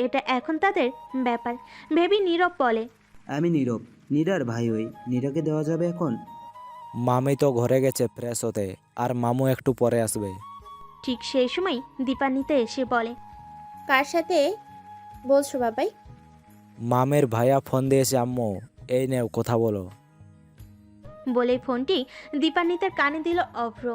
এটা এখন তাদের ব্যাপার ভেবে নীরব বলে, আমি নীরব, নীরার ভাই হই। নীরাকে দেওয়া যাবে এখন? মামি তো ঘরে গেছে ফ্রেশ হতে, আর মামু একটু পরে আসবে। ঠিক সেই সময় দীপান্বিতা এসে বলে, কার সাথে বলছো বাবাই? মামের ভাইয়া ফোন দিয়েছে আম্মু, এই নেও কথা বলো। বলে ফোনটি দীপান্বিতার কানে দিল অভ্র।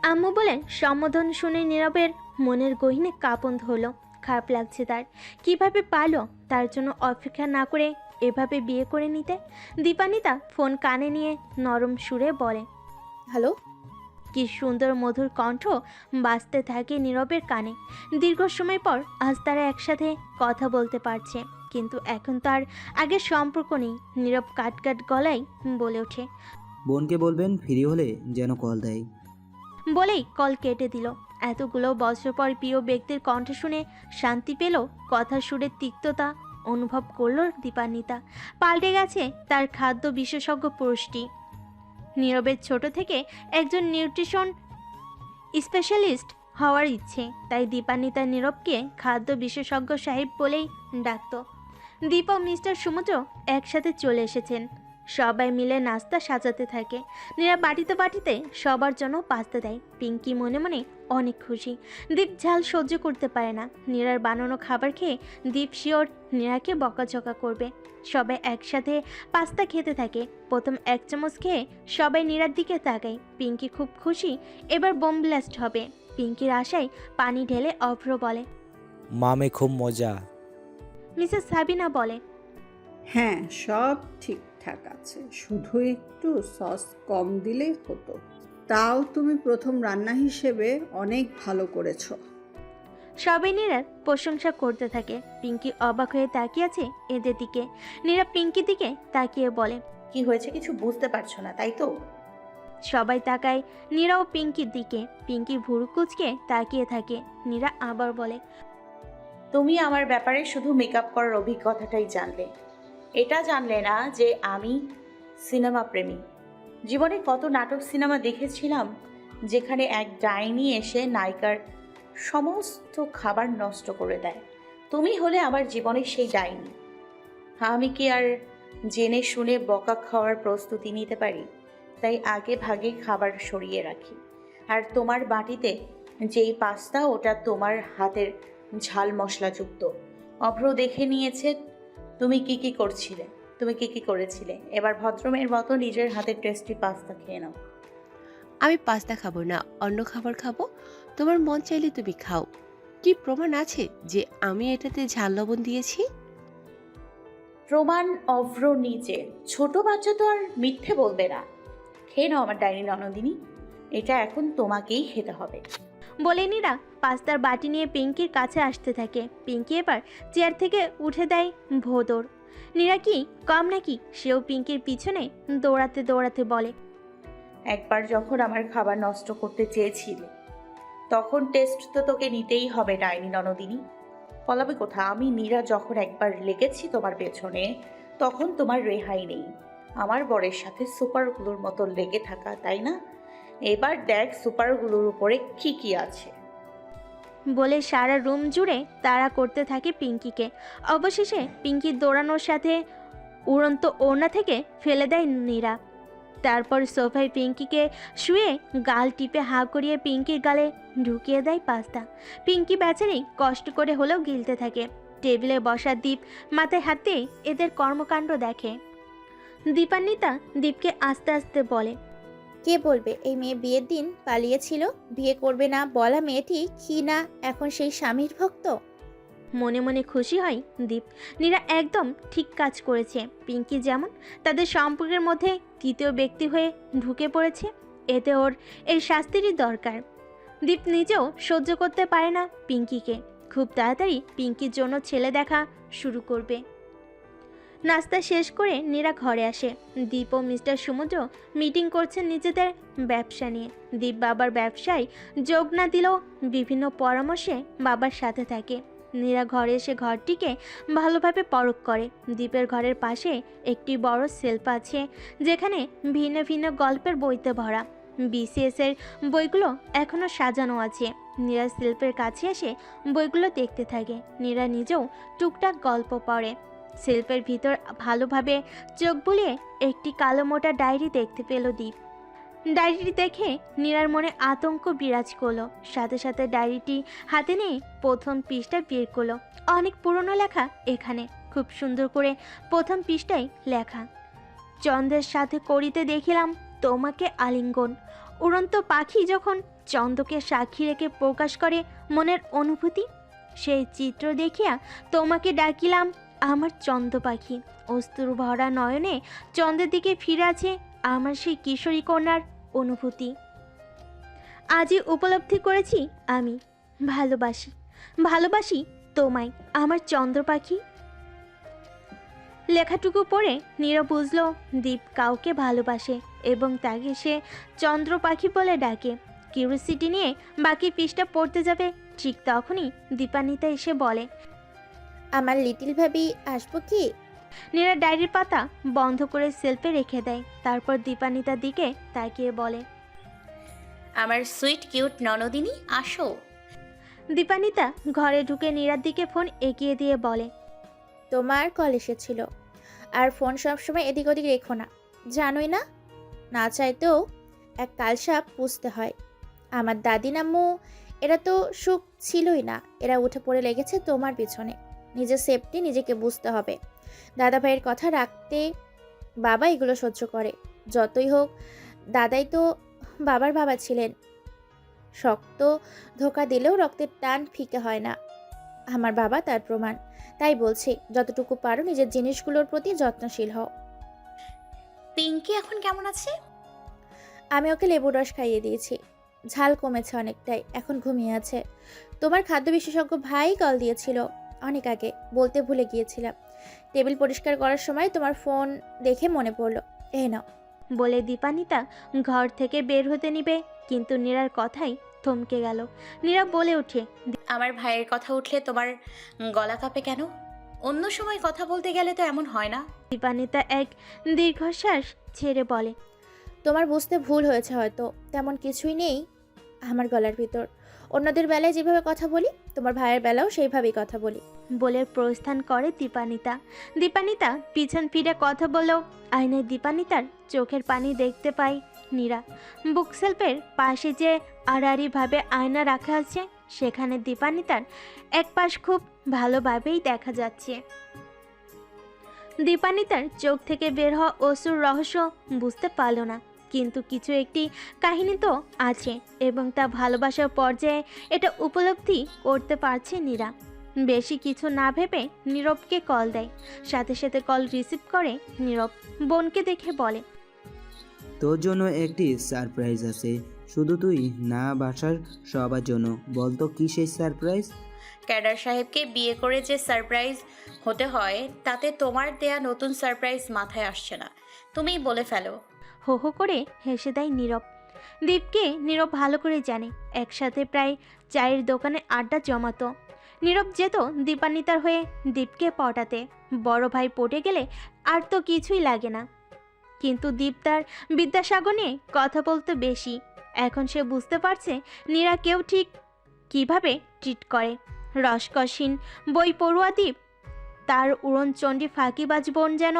আম্মু বলেন সম্বোধন শুনে নীরবের মনের গহীনে কাঁপন ধরল। খারাপ লাগছে তার, কিভাবে পারলো তার জন্য অপেক্ষা না করে এভাবে বিয়ে করে নিতে। দীপান্বিতা ফোন কানে নিয়ে নরম সুরে বলে, হ্যালো। কি সুন্দর মধুর কণ্ঠ বাজতে থাকে নীরবের কানে। দীর্ঘ সময় পর আজ তারা একসাথে কথা বলতে পারছে, কিন্তু এখন তার আগের সম্পর্ক নেই। নীরব কাট কাট গলায় বলে ওঠে, বোনকে বলবেন ফ্রি হলে যেন কল দেয়। বলেই কল কেটে দিল। এতগুলো বছর পর প্রিয় ব্যক্তির কণ্ঠ শুনে শান্তি পেল। কথার সুরের তিক্ততা অনুভব করল দীপান্বিতা। পাল্টে গেছে তার খাদ্য বিশেষজ্ঞ পুরুষটি। নীরবের ছোট থেকে একজন নিউট্রিশন স্পেশালিস্ট হওয়ার ইচ্ছে, তাই দীপান্বিতা নীরবকে খাদ্য বিশেষজ্ঞ সাহেব বলেই ডাকত। দীপ ও মিস্টার সমুদ্র একসাথে চলে এসেছেন। সবাই মিলে নাস্তা সাজাতে থাকে। নীরা বাটিতে বাটিতে সবার জন্য পাস্তা দেয়। পিঙ্কি মনে মনে অনেক খুশি। দীপ ঝাল সহ্য করতে পারে না। নীরার বানানো খাবার খেয়ে দীপ শিওর নীরাকে বকাঝকা করবে। সবাই একসাথে পাস্তা খেতে থাকে। প্রথম এক চামচ খেয়ে সবাই নীরার দিকে তাকায়। পিঙ্কি খুব খুশি, এবার বোম ব্লাস্ট হবে। পিঙ্কির আশায় পানি ঢেলে অভ্র বলে, মামি খুব মজা। মিসেস সাবিনা বলে, হ্যাঁ, সব ঠিকঠাক আছে, শুধু একটু সস কম দিলেই হতো। তাও তুমি প্রথম রান্না হিসেবে অনেক ভালো করেছো। সবাই নীরার প্রশংসা করতে থাকে। পিঙ্কি অবাক হয়ে তাকিয়ে আছে এদের দিকে। নীরা পিঙ্কির দিকে তাকিয়ে বলে, কি হয়েছে কিছু বুঝতে পারছো না তাই তো? সবাই তাকায় নীরা ও পিঙ্কির দিকে। পিঙ্কি ভুরু কুচকে তাকিয়ে থাকে। নীরা আবার বলে, তুমি আমার ব্যাপারে শুধু মেকআপ করার অভিজ্ঞতাটাই জানলে, এটা জানলে না যে আমি সিনেমা প্রেমী। জীবনে কত নাটক সিনেমা দেখেছিলাম যেখানে এক ডাইনি এসে নায়িকার সমস্ত খাবার নষ্ট করে দেয়। তুমি হলে আমার জীবনের সেই ডাইনি। আমি কি আর জেনে শুনে বকা খাওয়ার প্রস্তুতি নিতে পারি? তাই আগে ভাগে খাবার সরিয়ে রাখি। আর তোমার বাটিতে যেই পাস্তা, ওটা তোমার হাতের ঝাল মশলাযুক্ত। অভ্র দেখে নিয়েছে তুমি কি কি করছিলে, তুমি কি কি করেছিলে। এবার ভদ্রমের মতো নিজের হাতের টেস্টি পাস্তা খেয়ে নাও। আমি পাস্তা খাবো না, অন্য খাবার খাবো। তোমার মন চাইলে তুমি খাও। কি প্রমাণ আছে যে আমি এটাতে ঝাল লবণ দিয়েছি? প্রমাণ অভ্র নিজে। ছোট বাচ্চা তো আর মিথ্যে বলবে না। খেয়ে নাও আমার ডাইনি ননদিনী, এটা এখন তোমাকেই খেতে হবে। বলে নীরা পাস্তার বাটি নিয়ে পিঙ্কির কাছে আসতে থাকে। পিঙ্কি এবার চেয়ার থেকে উঠে দেয় ভোদর। নীরা কি কম নাকি, সেও পিঙ্কির পিছনে দৌড়াতে দৌড়াতে বলে, একবার যখন আমার খাবার নষ্ট করতে চেয়েছিলে তখন টেস্ট তো তোকে নিতেই হবে ডাইনি ননদিনী। পলাবে কোথা? আমি নীরা যখন একবার লেগেছি তোমার পেছনে তখন তোমার রেহাই নেই। আমার বরের সাথে সুপারগুলোর মতো লেগে থাকা, তাই না? এবার দেখ সুপারগুলোর উপরে কি কি আছে। বলে সারা রুম জুড়ে তাড়া করতে থাকে পিঙ্কিকে। অবশেষে পিঙ্কির দৌড়ানোর সাথে উড়ন্ত ওড়না থেকে ফেলে দেয় নীরা। তারপর সোফায় পিঙ্কিকে শুয়ে গাল টিপে হাঁ করিয়ে পিঙ্কির গালে ঢুকিয়ে দেয় পাস্তা। পিঙ্কি বেচারি কষ্ট করে হলেও গিলতে থাকে। টেবিলে বসা দীপ মাথায় হাত দিয়ে এদের কর্মকাণ্ড দেখে। দীপান্বিতা দীপকে আস্তে আস্তে বলে, কে বলবে এই মেয়ে বিয়ের দিন পালিয়েছিল? বিয়ে করবে না বলা মেয়েটি কি না এখন সেই স্বামীর ভক্ত? মনে মনে খুশি হয় দীপ। নীরা একদম ঠিক কাজ করেছে। পিঙ্কি যেমন তাদের সম্পর্কের মধ্যে তৃতীয় ব্যক্তি হয়ে ঢুকে পড়েছে, এতে ওর এই শাস্তিরই দরকার। দীপ নিজেও সহ্য করতে পারে না পিঙ্কিকে। খুব তাড়াতাড়ি পিঙ্কির জন্য ছেলে দেখা শুরু করবে। নাস্তা শেষ করে নীরা ঘরে আসে। দীপ ও মিস্টার সমুদ্র মিটিং করছেন নিজেদের ব্যবসা নিয়ে। দীপ বাবার ব্যবসায় যোগ না দিলেও বিভিন্ন পরামর্শে বাবার সাথে থাকে। নীরা ঘরে এসে ঘরটিকে ভালোভাবে পরখ করে। দীপের ঘরের পাশে একটি বড় সেলফ আছে যেখানে ভিন্ন ভিন্ন গল্পের বইতে ভরা। বিসিএস এর বইগুলো এখনো সাজানো আছে। নীরা শিল্পের কাছে এসে বইগুলো দেখতে থাকে। নীরা নিজেও টুকটাক গল্প পড়ে। শিল্পের ভিতর ভালোভাবে চোখ বুলিয়ে একটি কালো মোটা ডায়েরি দেখতে পেল দীপ। ডায়েরিটি দেখে নীরার মনে আতঙ্ক বিরাজ করলো। সাথে সাথে ডায়েরিটি হাতে নিয়ে প্রথম পৃষ্ঠা বের করলো। অনেক পুরনো লেখা এখানে, খুব সুন্দর করে প্রথম পৃষ্ঠায় লেখা, চন্দ্রের সাথে করিতে দেখিলাম তোমাকে আলিঙ্গন। উড়ন্ত পাখি যখন চন্দ্রকে সাক্ষী রেখে প্রকাশ করে মনের অনুভূতি, সেই চিত্র দেখিয়া তোমাকে ডাকিলাম আমার চন্দ্র পাখি। অস্ত্র ভরা নয়নে চন্দ্রের দিকে ফিরে আছে আমার সেই কিশোরী কন্যার অনুভূতি। আজই উপলব্ধি করেছি আমি ভালোবাসি, ভালোবাসি তোমায় আমার চন্দ্র পাখি। লেখাটুকু পড়ে নীরা বুঝলো দীপ কাউকে ভালোবাসে এবং তাকে সে চন্দ্র পাখি বলে ডাকে। কিউরিসিটি নিয়ে বাকি পৃষ্ঠা পড়তে যাবে, ঠিক তখনই দীপান্বিতা এসে বলে, আমার লিটিল ভাবি আসবো কি? নীরা ডায়েরির পাতা বন্ধ করে সেলফে রেখে দেয়। তারপর দীপান্বিতার দিকে তাকিয়ে বলে, আমার সুইট কিউট ননদিনী আসো। দীপান্বিতা ঘরে ঢুকে নীরার দিকে ফোন এগিয়ে দিয়ে বলে, তোমার কল এসেছিল। আর ফোন সবসময় এদিক ওদিক রেখো না, জানোই না, না চাইতেও এক কালসাপ পুষতে হয়। আমার দাদি নাম্মু এরা তো সুখ ছিলই না, এরা উঠে পড়ে লেগেছে তোমার পিছনে। নিজের সেফটি নিজেকে বুঝতে হবে। দাদা ভাইয়ের কথা রাখতে বাবা এগুলো সহ্য করে। যতই হোক দাদাই তো বাবার বাবা ছিলেন। শক্ত ধোকা দিলেও রক্তের টান ফিকে হয় না। আমার বাবা তার প্রমাণ। তাই বলছি, যতটুকু পারো নিজের জিনিসগুলোর প্রতি যত্নশীল হও। পিঙ্কি এখন কেমন আছে? আমি ওকে লেবুর রস খাইয়ে দিয়েছি, ঝাল কমেছে অনেকটাই, এখন ঘুমিয়ে আছে। তোমার খাদ্য বিশেষজ্ঞ ভাই কল দিয়েছিল অনেক আগে, বলতে ভুলে গিয়েছিলাম। টেবিল পরিষ্কার করার সময় তোমার ফোন দেখে মনে পড়লো, এই নাও। বলে দীপান্বিতা ঘর থেকে বের হতে নিবে, কিন্তু নীরার কথাই থমকে গেল। নীরা বলে ওঠে, আমার ভাইয়ের কথা উঠলে তোমার গলা কাঁপে কেন? অন্য সময় কথা বলতে গেলে তো এমন হয় না। দীপান্বিতা এক দীর্ঘশ্বাস ছেড়ে বলে, তোমার বুঝতে ভুল হয়েছে হয়তো, তেমন কিছুই নেই আমার গলার ভিতর। অন্যদের বেলায় যেভাবে কথা বলি তোমার ভাইয়ের বেলাও সেইভাবেই কথা বলি। বলে প্রস্থান করে দীপান্বিতা। দীপান্বিতা পিছন ফিরে কথা বললেও আয়নায় দীপান্বিতার চোখের পানি দেখতে পায় নীরা। বুক সেলফের পাশে যে আড়াআড়িভাবে আয়না রাখা আছে, সেখানে দীপান্বিতার এক পাশ খুব ভালোভাবেই দেখা যাচ্ছে। দীপান্বিতার চোখ থেকে বের হওয়া অশ্রুর রহস্য বুঝতে পারল না, কিন্তু কিছু একটি কাহিনী তো আছে এবং তা ভালোবাসার পর্যায়ে এটা উপলব্ধি করতে পারছে নীরা। বেশি কিছু না ভেবে নীরবকে কল দেয়। সাথে সাথে কল রিসিভ করে নীরব বোনকে দেখে বলে, তোর জন্য একটি সারপ্রাইজ আছে, শুধু তুই না বাসার সবার জন্য। বলতো কি সেই সারপ্রাইজ? ক্যাডার সাহেবকে বিয়ে করে যে সারপ্রাইজ হতে হয়, তাতে তোমার দেয়া নতুন সারপ্রাইজ মাথায় আসছে না। তুমিই বলে ফেলো। হো হো করে হেসে দেয় নীরব। দীপকে নীরব ভালো করে জানে, একসাথে প্রায় চায়ের দোকানে আড্ডা জমাতো। নীরব যেত দীপান্বিতার হয়ে দীপকে পটাতে। বড় ভাই পটে গেলে আর তো কিছুই লাগে না, কিন্তু দীপ তার বিদ্যাসাগর নিয়ে কথা বলতে বেশি। এখন সে বুঝতে পারছে নীরা কেউ ঠিক কিভাবে ট্রিট করে। রসকসীন বই পড়ুয়া দীপ, তার উড়নচণ্ডী ফাঁকিবাজ বোন যেন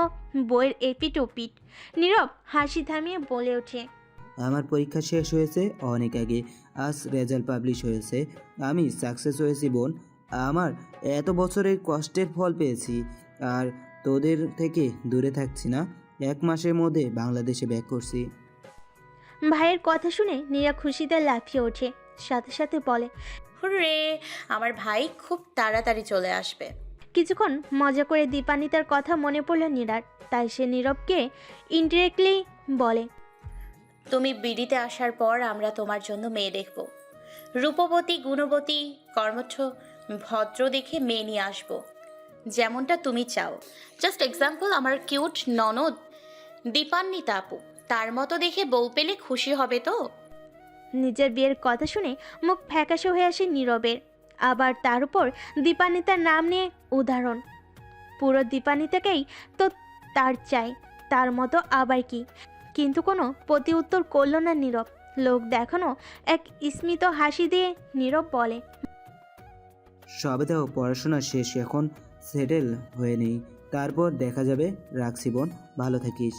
বইয়ের এপিট ওপিট। নীরব হাসি থামিয়ে বলে ওঠে, আমার পরীক্ষা শেষ হয়েছে অনেক আগে, আজ রেজাল্ট পাবলিশ হয়েছে। আমি সাকসেস হয়েছি বোন, আমার এত বছরের কষ্টের ফল পেয়েছি। আর তোদের থেকে দূরে থাকছি না, 1 মাসের মধ্যে বাংলাদেশে ব্যাক করছি। ভাইয়ের কথা শুনে নীরা খুশিতে লাফিয়ে ওঠে। সাথে সাথে বলে, হুররে, আমার ভাই খুব তাড়াতাড়ি চলে আসবে। কিছুক্ষণ মজা করে দীপান্বিতার কথা মনে পড়ল নীরার, তাই সে নীরবকে ইনডিরেক্টলি বলে, তুমি বিডিতে আসার পর আমরা তোমার জন্য মেয়ে দেখব। রূপবতী, গুণবতী, কর্মঠ, ভদ্র দেখে মেয়ে নিয়ে আসবো, যেমনটা তুমি চাও। জাস্ট এক্সাম্পল, আমার কিউট ননদ দীপান্বিতা আপু, তার মতো দেখে বউ পেলে খুশি হবে তো? নিজের বিয়ের কথা শুনে মুখ ফ্যাকাশে হয়ে আসে নীরবের। আবার তার উপর দীপান্বিতার নাম নিয়ে উদাহরণ। পুরো দীপান্বিতাকেই তো তার চাই, তার মতো আবার কি। কিন্তু কোনো প্রতি উত্তর করল না নীরব। লোক দেখানো এক স্মিত হাসি দিয়ে নীরব বলে, সবে তো পড়াশোনা শেষ, এখন সেটেল হয়ে নেই, তারপর দেখা যাবে। রাখছি বোন, ভালো থাকিস।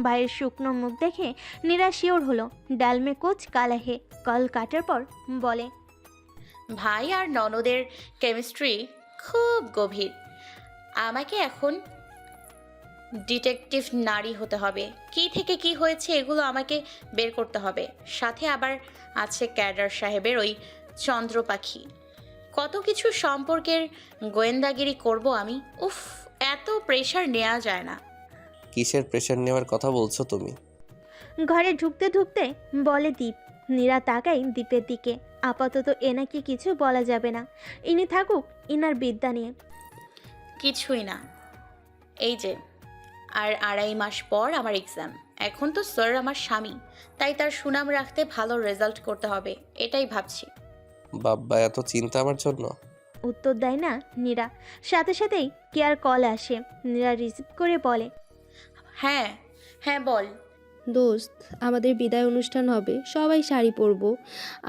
ভাইয়ের শুকনো মুখ দেখে নীরা শিওর হলো। ডালমে কোচ কালা হে। কল কাটার পর বলে, ভাই আর ননদের কেমিস্ট্রি খুব গভীর। আমাকে এখন ডিটেকটিভ নারী হতে হবে। কি থেকে কি হয়েছে এগুলো আমাকে বের করতে হবে। সাথে আবার আছে ক্যাডার সাহেবের ওই চন্দ্র পাখি। কত কিছু সম্পর্কের গোয়েন্দাগিরি করব আমি। উফ, এত প্রেশার নেওয়া যায় না। কিসের প্রেশার নেওয়ার কথা বলছো তুমি? ঘরে ঢুকতে ঢুকতে বলে দীপ। নীরা তাকাই দীপের দিকে। আপাতত এনাকে কিছু বলা যাবে না, ইনি থাকুক ইনার বিদ্যা নিয়ে। কিছুই না। এই যে আর 2.5 মাস পর আমার এক্সাম। এখন তো স্যার আমার স্বামী, তাই তার সুনাম রাখতে ভালো রেজাল্ট করতে হবে, এটাই ভাবছি। বাব্বা, এত চিন্তা আমার জন্য? উত্তর দেয় না নীরা। সাথে সাথেই কেয়ার কল আসে। নীরা রিসিভ করে বলে, হ্যাঁ হ্যাঁ বল। দোস্ত, আমাদের বিদায় অনুষ্ঠান হবে, সবাই শাড়ি পরবো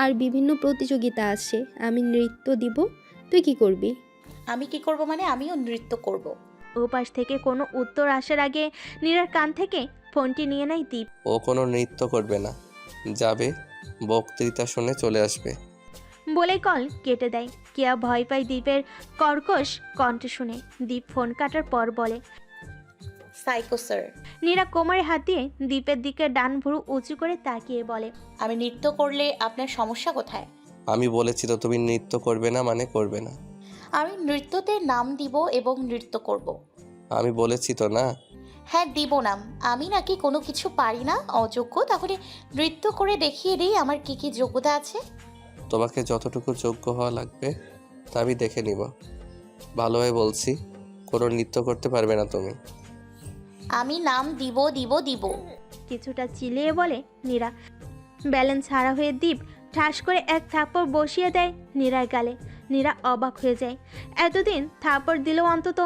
আর বিভিন্ন প্রতিযোগিতা আছে। আমি নৃত্য দিব, তুই কি করবি? আমি কি করব মানে? আমিও নৃত্য করব। ওপাশ থেকে কোনো উত্তর আসার আগে নীরার কান থেকে ফোনটি নিয়ে নেয় দীপ। ও কোনো নৃত্য করবে না, যাবে বক্তৃতা শুনে চলে আসবে। বলে কল কেটে দেয়। কেয়া ভয় পায় দীপের কর্কশ কণ্ঠ শুনে। দীপ ফোন কাটার পর বলে, সাইকো স্যার। নীরা কোমরে হাত দিয়ে দীপের দিকে ডান ভুরু উঁচু করে তাকিয়ে বলে, আমি নৃত্য করলে আপনার সমস্যা কোথায়? আমি বলেছি তো তুমি নৃত্য করবে না মানে করবে না। আমি নৃত্যতে নাম দিব এবং নৃত্য করব। আমি বলেছি তো না। হ্যাঁ দিব নাম। আমি নাকি কোনো কিছু পারি না, অযোগ্য? তাহলে নৃত্য করে দেখিয়ে দিই আমার কি কি যোগ্যতা আছে। তোমাকে যতটুকু যোগ্য হওয়া লাগবে তা আমি দেখে নিব। ভালোভাবে বলছি, কোনো নৃত্য করতে পারবে না তুমি। আমি নাম দিব দিব দিব। কিছুটা চিলিয়ে বলে নীরা। ব্যালেন্স হারা হয়ে দীপ ঠাস করে এক থাপ্পড় বসিয়ে দেয় নীরার গালে। নীরা অবাক হয়ে যায়। এতদিন থাপ্পড় দিলেও অন্তত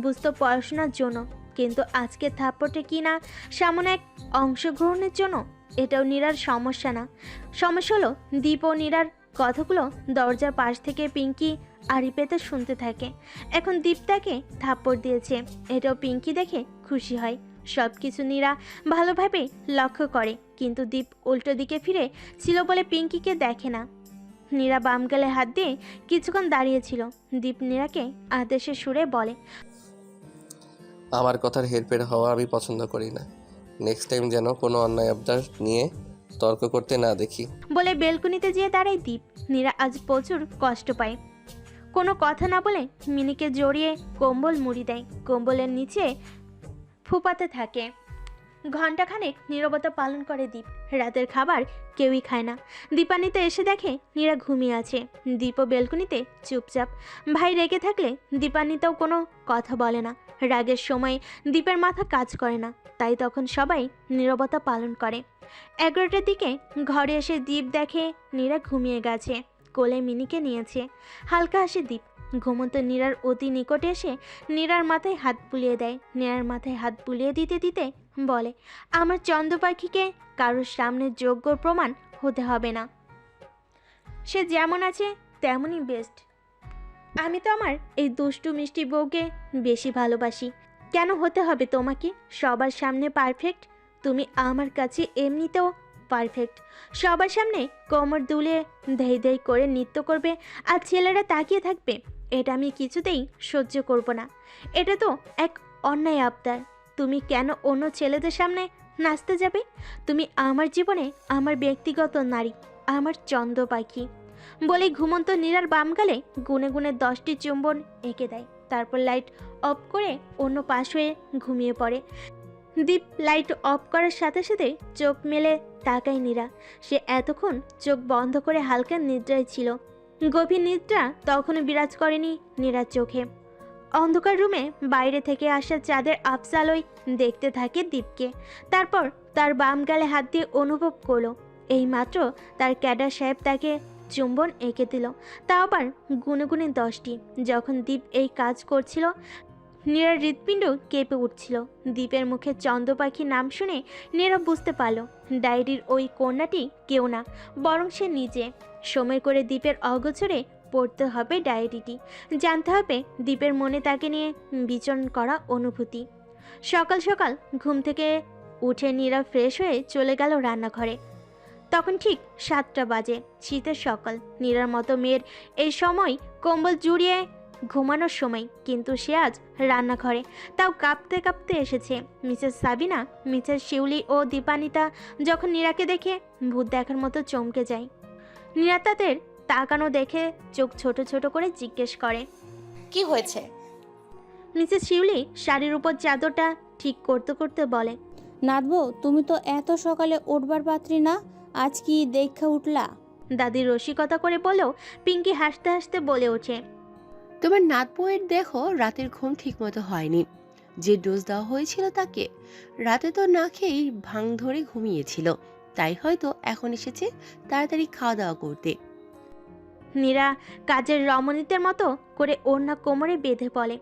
বুঝতো পড়াশোনার জন্য, কিন্তু আজকে থাপ্পড়টা কি না সামনে এক অংশগ্রহণের জন্য। এটাও নীরার সমস্যা না। সমস্যা হলো দীপ ও নীরার কথাগুলো দরজার পাশ থেকে পিঙ্কি আড়ি পেতে শুনতে থাকে। এখন দীপ তাকে থাপ্পড় দিয়েছে, এটাও পিঙ্কি দেখে খুশি হয়। সব কিছু নীরা ভালোভাবে লক্ষ্য করে, কিন্তু দীপ উল্টো দিকে ফিরে ছিল বলে পিঙ্কিকে দেখে না। নীরা বাম গালে হাত দিয়ে কিছুক্ষণ দাঁড়িয়েছিল। দীপ নীরাকে আদেশের সুরে বলে, আমার কথার হেরফের হওয়া আমি পছন্দ করি না। নেক্সট টাইম যেন কোনো অন্যায় আবদার নিয়ে তর্ক করতে না দেখি। বলে বেলকুনিতে যেয়ে দাঁড়ায় দীপ। নীরা আজ প্রচুর কষ্ট পায়। কোনো কথা না বলে মিনিকে জড়িয়ে কম্বল মুড়ি দেয়। কম্বলের নিচে ফুপাতে থাকে। ঘণ্টাখানেক নীরবতা পালন করে দীপ। রাতের খাবার কেউই খায় না। দীপানিতে এসে দেখে নীরা ঘুমিয়ে আছে। দীপও বেলকুনিতে চুপচাপ। ভাই রেগে থাকলে দীপানিতেও কোনো কথা বলে না। রাগের সময় দীপের মাথা কাজ করে না, তাই তখন সবাই নীরবতা পালন করে। 11টার দিকে ঘরে এসে দীপ দেখে নীরা ঘুমিয়ে গেছে। কোলে মিনিকে নিয়েছে। হালকা হাসে দীপ। ঘুমন্ত নীরার অতি নিকটে এসে নীরার মাথায় হাত বুলিয়ে দেয়। নীরার মাথায় হাত বুলিয়ে দিতে দিতে বলে, আমার চন্দ্র পাখিকে কারোর সামনে যোগ্য প্রমাণ হতে হবে না। সে যেমন আছে তেমনই বেস্ট। আমি তো আমার এই দুষ্টু মিষ্টি বউকে বেশি ভালোবাসি। কেন হতে হবে তোমাকে সবার সামনে পারফেক্ট? তুমি আমার কাছে এমনিতেও পারফেক্ট। সবার সামনে কোমর দুলে ধেই ধেই করে নৃত্য করবে আর ছেলেরা তাকিয়ে থাকবে, এটা আমি কিছুতেই সহ্য করব না। এটা তো এক অন্যায় আবদার। তুমি কেন অন্য ছেলেদের সামনে নাচতে যাবে? তুমি আমার জীবনে আমার ব্যক্তিগত নারী, আমার চন্দ্র পাখি। বলে ঘুমন্ত নীরার বাম গালে গুনে গুনে 10টি চুম্বন এঁকে দেয়। তারপর লাইট অফ করে অন্য পাশ হয়ে ঘুমিয়ে পড়ে। দীপ লাইট অফ করার সাথে সাথে চোখ মেলে তাকায় নীরা। সে এতক্ষণ চোখ বন্ধ করে হালকা নিদ্রায় ছিল। গভীর নিদ্রা তখনও বিরাজ করেনি নীরার চোখে। অন্ধকার রুমে বাইরে থেকে আসা চাঁদের আফসালই দেখতে থাকে দীপকে। তারপর তার বাম গালে হাত দিয়ে অনুভব করলো এইমাত্র তার ক্যাডার সাহেব তাকে চুম্বন এঁকে দিল, তাও আবার গুনে গুনে 10টি। যখন দীপ এই কাজ করছিল নীরার হৃৎপিণ্ড কেঁপে উঠছিল। দীপের মুখে চন্দ্র পাখির নাম শুনে নীরা বুঝতে পারল ডায়েরির ওই কন্যাটি কেউ না, বরং সে নিজে। সময় করে দীপের অগোচরে পড়তে হবে ডায়েরিটি, জানতে হবে দীপের মনে তাকে নিয়ে বিচরণ করা অনুভূতি। সকাল সকাল ঘুম থেকে উঠে নীরা ফ্রেশ হয়ে চলে গেল রান্নাঘরে। তখন ঠিক 7টা বাজে, শীতের সকাল। নীরার মতো মেয়ের এই সময় কম্বল জুড়িয়ে ঘুমানোর সময়, কিন্তু সে আজ রান্নাঘরে, তাও কাঁপতে কাঁপতে এসেছে। মিসেস সাবিনা, মিসেস শিউলি ও দীপানিতা যখন নীরাকে দেখে ভূত দেখার মতো চমকে যায়। নীরা তাদের তাকানো দেখে চোখ ছোট ছোট করে জিজ্ঞেস করে, কি হয়েছে? মিসেস শিউলি শাড়ির উপর চাদরটা ঠিক করতে করতে বলে, নাদবো, তুমি তো এত সকালে উঠবার পাত্রী না, আজ কি দেখা উঠলা? দাদি রসিকতা করে বলেও পিঙ্কি হাসতে হাসতে বলে ওঠে, তোমার নাত বউয়ের দেখো রাতের ঘুম ঠিকমতো হয়নি। যে ডোজ দেওয়া হয়েছিল তাকে রাতে তো না খেয়েই ভাঙ ধরে ঘুমিয়েছিল, তাই হয়তো এখন এসেছে তাড়াতাড়ি খাওয়া দাওয়া করতে। নীরা কাজের রমণীদের মতো করে ওড়না কোমরে বেঁধে বলে,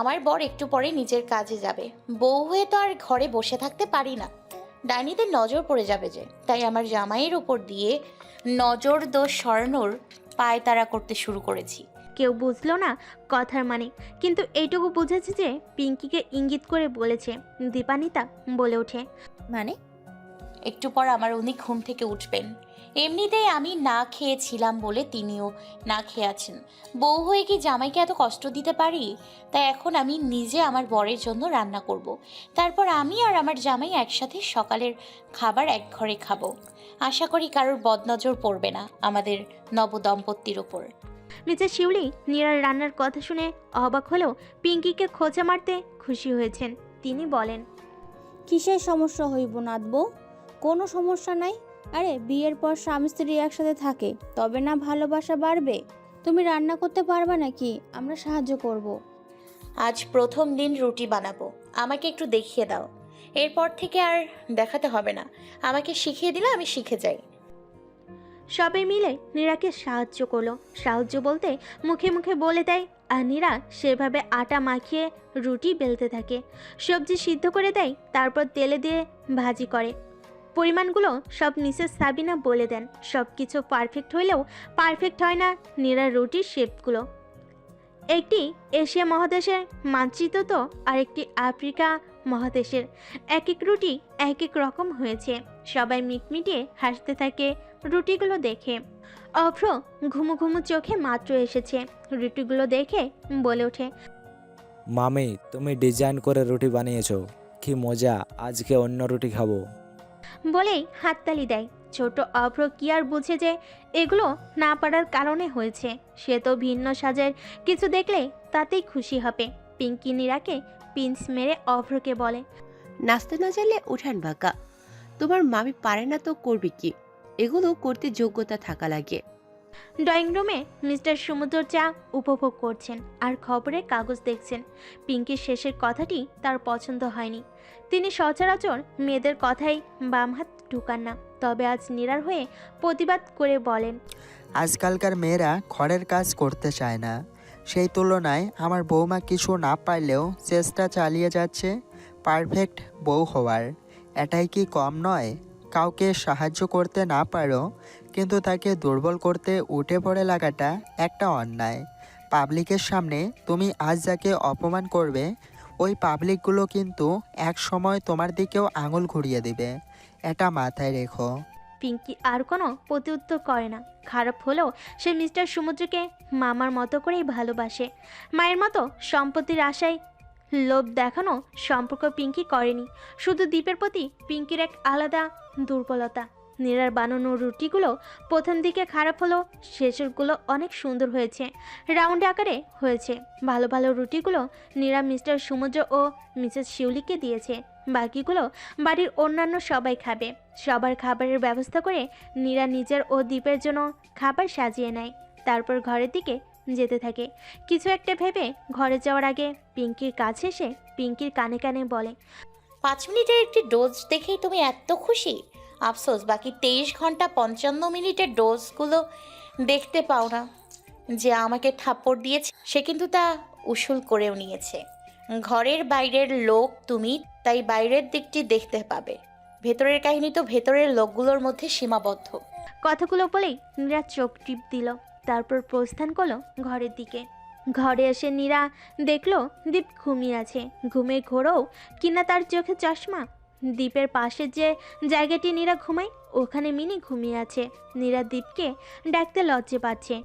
আমার বর একটু পরে নিজের কাজে যাবে, বউ হয়ে তো আর ঘরে বসে থাকতে পারি না, ডাইনিদের নজর পড়ে যাবে যে, তাই আমার জামাইয়ের উপর দিয়ে নজর দোষ সরানোর পায়তারা করতে শুরু করেছি। কেউ বুঝলো না কথার মানে, কিন্তু এইটুকু বুঝেছে যে পিঙ্কিকে ইঙ্গিত করে বলেছে। দীপানিতা বলে ওঠে, মানে? একটু পর আমার উনি ঘুম থেকে উঠবেন। এমনিতেই আমি না খেয়েছিলাম বলে তিনিও না খেয়ে আছেন। বউ হয়ে কি জামাইকে এত কষ্ট দিতে পারি? তাই এখন আমি নিজে আমার বরের জন্য রান্না করব। তারপর আমি আর আমার জামাই একসাথে সকালের খাবার এক ঘরে খাবো। আশা করি কারোর বদনজর পড়বে না আমাদের নবদম্পতির ওপর। মিসেস শিউলি নীরার রান্নার কথা শুনে অবাক হলেও পিঙ্কিকে খোঁচা মারতে খুশি হয়েছেন। তিনি বলেন, কিসের সমস্যা হইব নাদবো? কোনো সমস্যা নাই। আরে বিয়ের পর স্বামী স্ত্রী একসাথে থাকে, তবে না ভালোবাসা বাড়বে। তুমি রান্না করতে পারবা নাকি? আমরা সাহায্য করব। আজ প্রথম দিন রুটি বানাবো, আমাকে একটু দেখিয়ে দাও। এরপর থেকে আর দেখাতে হবে না, আমাকে শিখিয়ে দিলে আমি শিখে যাই। সবাই মিলে নীরাকে সাহায্য করলো। সাহায্য বলতে মুখে মুখে বলে দেয়, আর নীরা সেভাবে আটা মাখিয়ে রুটি বেলতে থাকে। সবজি সিদ্ধ করে দেয়, তারপর তেলে দিয়ে ভাজি করে। পরিমাণগুলো সব মিসেস সাবিনা বলে দেন। সব কিছু পারফেক্ট হইলেও পারফেক্ট হয় না নীরার রুটির শেপগুলো। একটি এশিয়া মহাদেশের মানচিত্র তো আরেকটি আফ্রিকা মহাদেশের। এক এক রুটি এক এক রকম হয়েছে। সবাই মিটমিটিয়ে হাসতে থাকে রুটিগুলো দেখে। অভ্র ঘুমু ঘুমু চোখে মাত্র এসেছে, রুটিগুলো দেখে বলে ওঠে, মামি তুমি ডিজাইন করে রুটি বানিয়েছো, কি মজা, আজকে অন্য রুটি খাবো। বলেই হাততালি দেয়। ছোট অভ্র কি আর বুঝে যে এগুলো না পারার কারণে হয়েছে। সে তো ভিন্ন সাজের কিছু দেখলে তাতেই খুশি হবে। পিঙ্কি নীরাকে পিঞ্চ মেরে অভ্রকে বলে, নাচতে না জানলে উঠান বাঁকা। তোমার মামি পারে না তো করবে কি? এগুলো করতে যোগ্যতা থাকা লাগে। ড্রয়িং রুমে মিস্টার সমুদ্র চা উপভোগ করছেন আর খবরের কাগজ দেখছেন। পিঙ্কির শেষের কথাটি তার পছন্দ হয়নি। তিনি সচরাচর মেয়েদের কথাই বাম হাত ঢুকান না, তবে আজ নীরার হয়ে প্রতিবাদ করে বলেন, আজকালকার মেয়েরা ঘরের কাজ করতে চায় না, সেই তুলনায় আমার বৌমা কিছু না পারলেও চেষ্টা চালিয়ে যাচ্ছে পারফেক্ট বউ হওয়ার। এটাই কি কম নয়? কাউকে সাহায্য করতে না পারো, কিন্তু তাকে দুর্বল করতে উঠে পড়ে লাগাটা একটা অন্যায়। পাবলিকের সামনে তুমি আজ যাকে অপমান করবে, ওই পাবলিকগুলো কিন্তু এক সময় তোমার দিকেও আঙুল ঘুরিয়ে দিবে, এটা মাথায় রেখো। পিঙ্কি আর কোনো প্রত্যুত্তর করে না। খারাপ হলেও সে মিস্টার সমুদ্রকে মামার মতো করেই ভালোবাসে। মায়ের মতো সম্পত্তির আশায় লোভ দেখানো সম্পর্ক পিঙ্কি করেনি। শুধু দ্বীপের প্রতি পিঙ্কির এক আলাদা দুর্বলতা। নীরার বানানো রুটিগুলো প্রথম দিকে খারাপ হলো, শেষেরগুলো অনেক সুন্দর হয়েছে, রাউন্ড আকারে হয়েছে। ভালো ভালো রুটিগুলো নীরা মিস্টার সমুদ্র ও মিসেস শিউলিকে দিয়েছে। বাকিগুলো বাড়ির অন্যান্য সবাই খাবে। সবার খাবারের ব্যবস্থা করে নীরা নিজের ও দ্বীপের জন্য খাবার সাজিয়ে নেয়। তারপর ঘরের দিকে যেতে থাকে। কিছু একটা ভেবে ঘরে যাওয়ার আগে পিঙ্কির কাছে এসে পিঙ্কির কানে কানে বলে, 5 মিনিটের একটি ডোজ দেখেই তুমি এত খুশি? আফসোস বাকি 23 ঘন্টা 55 মিনিটের ডোজগুলো দেখতে পাও না। যে আমাকে থাপ্পড় দিয়েছে সে কিন্তু তা উসুল করেও নিয়েছে। ঘরের বাইরের লোক তুমি, তাই বাইরের দিকটি দেখতে পাবে। ভেতরের কাহিনী তো ভেতরের লোকগুলোর মধ্যে সীমাবদ্ধ। কথাগুলো বলেই নীরা চোখ টিপ দিল, তারপর প্রস্থান করলো ঘরের দিকে। ঘরে এসে নীরা দেখলো দীপ ঘুমিয়ে আছে। ঘুমের ঘোরেও কিনা তার চোখে চশমা। দীপের পাশে যে জায়গাটি নীরা ঘুমায় ওখানে মিনি ঘুমিয়ে আছে। নীরা দীপকে ডাকতে লজ্জে পাচ্ছে।